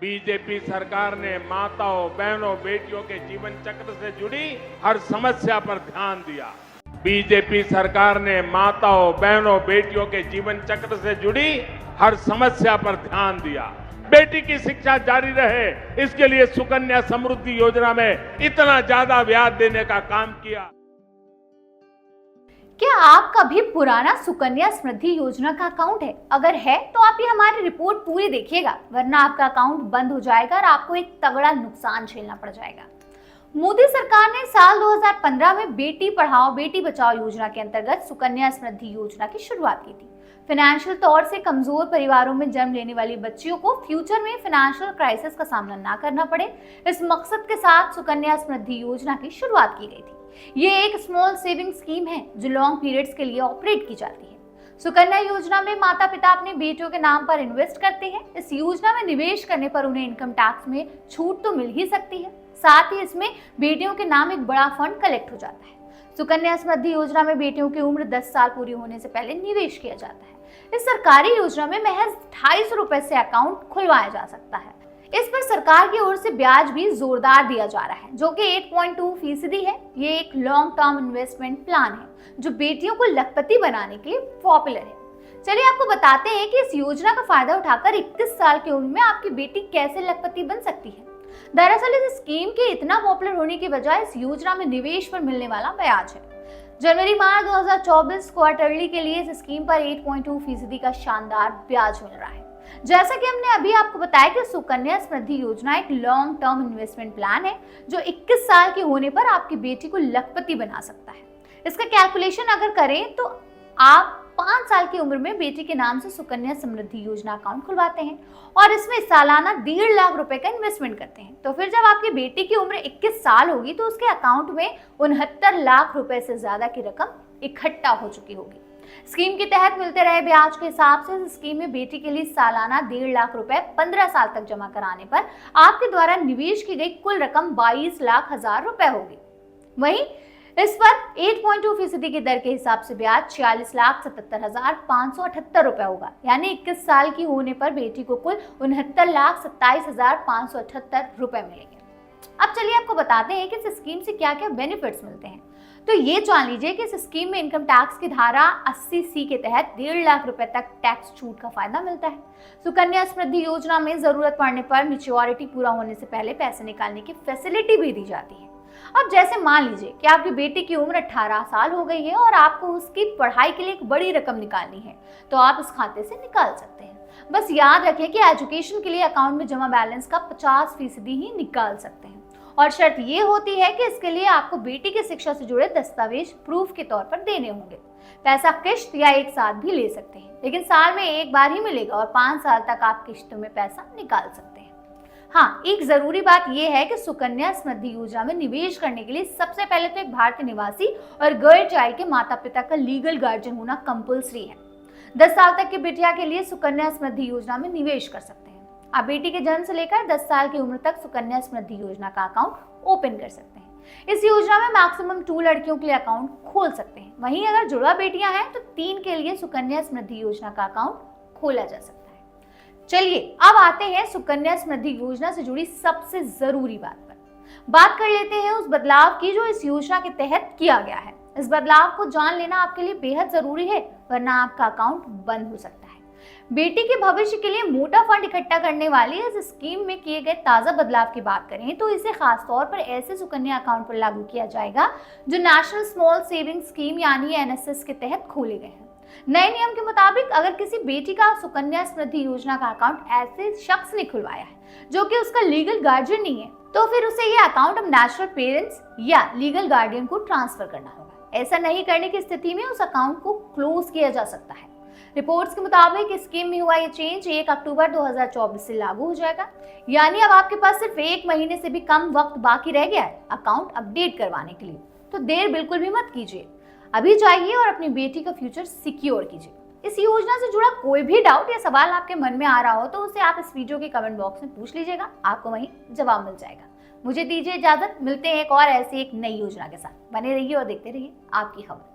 BJP सरकार ने माताओं, बहनों, बेटियों के जीवन चक्र से जुड़ी हर समस्या पर ध्यान दिया। बीजेपी सरकार ने माताओं, बहनों, बेटियों के जीवन चक्र से जुड़ी हर समस्या पर ध्यान दिया। बेटी की शिक्षा जारी रहे, इसके लिए सुकन्या समृद्धि योजना में इतना ज्यादा ब्याज देने का काम किया। क्या आपका भी पुराना सुकन्या समृद्धि योजना का अकाउंट है? अगर है तो आप ये हमारी रिपोर्ट पूरी देखिएगा, वरना आपका अकाउंट बंद हो जाएगा और आपको एक तगड़ा नुकसान झेलना पड़ जाएगा। मोदी सरकार ने साल 2015 में बेटी पढ़ाओ बेटी बचाओ योजना के अंतर्गत सुकन्या समृद्धि योजना की शुरुआत की थी। फाइनेंशियल तौर से कमजोर परिवारों में जन्म लेने वाली बच्चियों को फ्यूचर में फाइनेंशियल क्राइसिस का सामना ना करना पड़े, इस मकसद के साथ सुकन्या समृद्धि योजना की शुरुआत की गई थी। ये एक स्मॉल सेविंग स्कीम है जो लॉन्ग पीरियड्स के लिए ऑपरेट की जाती है। सुकन्या योजना में माता पिता अपने बेटियों के नाम पर इन्वेस्ट करते हैं। इस योजना में निवेश करने पर उन्हें इनकम टैक्स में छूट तो मिल ही सकती है, साथ ही इसमें बेटियों के नाम एक बड़ा फंड कलेक्ट हो जाता है। सुकन्या समृद्धि योजना में बेटियों की उम्र 10 साल पूरी होने से पहले निवेश किया जाता है। इस सरकारी योजना में महज 250 रुपए से अकाउंट खुलवाया जा सकता है। इस पर सरकार की ओर से ब्याज भी जोरदार दिया जा रहा है, जो कि 8.2% है। ये एक लॉन्ग टर्म इन्वेस्टमेंट प्लान है जो बेटियों को लखपति बनाने के लिए पॉपुलर है। चलिए आपको बताते हैं कि इस योजना का फायदा उठाकर 21 साल की उम्र में आपकी बेटी कैसे लखपति बन सकती है। दरअसल इस स्कीम के इतना पॉपुलर होने की वजह इस योजना में निवेश पर मिलने वाला ब्याज है। जनवरी-मार्च 2024 क्वार्टरली के लिए इस स्कीम पर 8.2% का शानदार ब्याज मिल रहा है। जैसा कि हमने अभी आपको बताया कि सुकन्या समृद्धि योजना एक लॉन्ग टर्म इन्वेस्टमेंट प्लान है जो 21 साल के होने पर आपकी बेटी को लखपति बना सकता है। इसका कैलकुलेशन अगर करें तो आप 5 साल की उम्र में बेटी के नाम से सुकन्या समृद्धि योजना अकाउंट खुलवाते हैं और इसमें सालाना 1.5 लाख रुपए का इन्वेस्टमेंट करते हैं। तो फिर जब आपकी बेटी की उम्र 21 साल होगी तो उसके अकाउंट में 69 लाख रुपए से ज्यादा की रकम इकट्ठा हो चुकी होगी। स्कीम के तहत मिलते रहे ब्याज के हिसाब से इस स्कीम में बेटी के लिए सालाना 1.5 लाख रुपए 15 साल तक जमा कराने पर आपके द्वारा निवेश की गई कुल रकम 22 लाख हजार रुपए होगी। वहीं इस पर 8.2% की दर के हिसाब से ब्याज 46,77,578 रुपए होगा, यानी 21 साल की होने पर बेटी को कुल 69,27,578 रुपए मिलेंगे। अब चलिए आपको बताते हैं कि इस स्कीम से क्या क्या बेनिफिट्स मिलते हैं। तो ये जान लीजिए कि इस स्कीम में इनकम टैक्स की धारा 80C के तहत 1.5 लाख रुपए तक टैक्स छूट का फायदा मिलता है। सुकन्या समृद्धि योजना में जरूरत पड़ने पर मैच्योरिटी पूरा होने से पहले पैसे निकालने की फैसिलिटी भी दी जाती है। अब जैसे मान लीजिए कि आपकी बेटी की उम्र 18 साल हो गई है और आपको उसकी पढ़ाई के लिए एक बड़ी रकम निकालनी है, तो आप इस खाते से निकाल सकते हैं। बस याद रखें कि एजुकेशन के लिए अकाउंट में जमा बैलेंस का 50% ही निकाल सकते हैं और शर्त ये होती है कि इसके लिए आपको बेटी की शिक्षा से जुड़े दस्तावेज प्रूफ के तौर पर देने होंगे। पैसा किश्त या एक साथ भी ले सकते हैं, लेकिन साल में एक बार ही मिलेगा और 5 साल तक आप किश्तों में पैसा निकाल सकते हैं। हाँ, एक जरूरी बात यह है कि सुकन्या समृद्धि योजना में निवेश करने के लिए सबसे पहले तो एक भारतीय निवासी और गर्ल चाइल्ड के माता पिता का लीगल गार्जियन होना कंपल्सरी है। 10 साल तक की बिटिया के लिए सुकन्या समृद्धि योजना में निवेश कर सकते हैं। आप बेटी के जन्म से लेकर 10 साल की उम्र तक सुकन्या समृद्धि योजना का अकाउंट ओपन कर सकते हैं। इस योजना में मैक्सिमम 2 लड़कियों के लिए अकाउंट खोल सकते हैं। वहीं अगर जुड़वा बेटियां हैं तो 3 के लिए सुकन्या समृद्धि योजना का अकाउंट खोला जा सकता है। चलिए अब आते हैं सुकन्या समृद्धि योजना से जुड़ी सबसे जरूरी बात पर। बात कर लेते हैं उस बदलाव की जो इस योजना के तहत किया गया है। इस बदलाव को जान लेना आपके लिए बेहद जरूरी है, वरना आपका अकाउंट बंद हो सकता है। बेटी के भविष्य के लिए मोटा फंड इकट्ठा करने वाली इस स्कीम में किए गए ताजा बदलाव की बात करें तो इसे खास तौर पर ऐसे सुकन्या अकाउंट पर लागू किया जाएगा जो नेशनल स्मॉल सेविंग स्कीम यानी NSS के तहत खोले गए हैं। नए नियम के मुताबिक अगर किसी बेटी का सुकन्या समृद्धि योजना का अकाउंट ऐसे शख्स ने खुलवाया है जो कि उसका लीगल गार्जियन नहीं है, तो फिर उसे ये अकाउंट अब नेचुरल पेरेंट्स या लीगल गार्डियन को ट्रांसफर करना होगा। ऐसा नहीं करने की स्थिति में उस अकाउंट को क्लोज किया जा सकता है। रिपोर्ट्स के मुताबिक स्कीम में हुआ ये चेंज 1 अक्टूबर 2024 से लागू हो जाएगा, यानी अब आपके पास सिर्फ 1 महीने से भी कम वक्त बाकी रह गया है अकाउंट अपडेट करवाने के लिए। तो देर बिल्कुल भी मत कीजिए, अभी जाइए और अपनी बेटी का फ्यूचर सिक्योर कीजिए। इस योजना से जुड़ा कोई भी डाउट या सवाल आपके मन में आ रहा हो तो उसे आप इस वीडियो के कमेंट बॉक्स में पूछ लीजिएगा, आपको वहीं जवाब मिल जाएगा। मुझे दीजिए इजाजत, मिलते हैं एक और ऐसी एक नई योजना के साथ। बने रहिए और देखते रहिए आपकी खबर।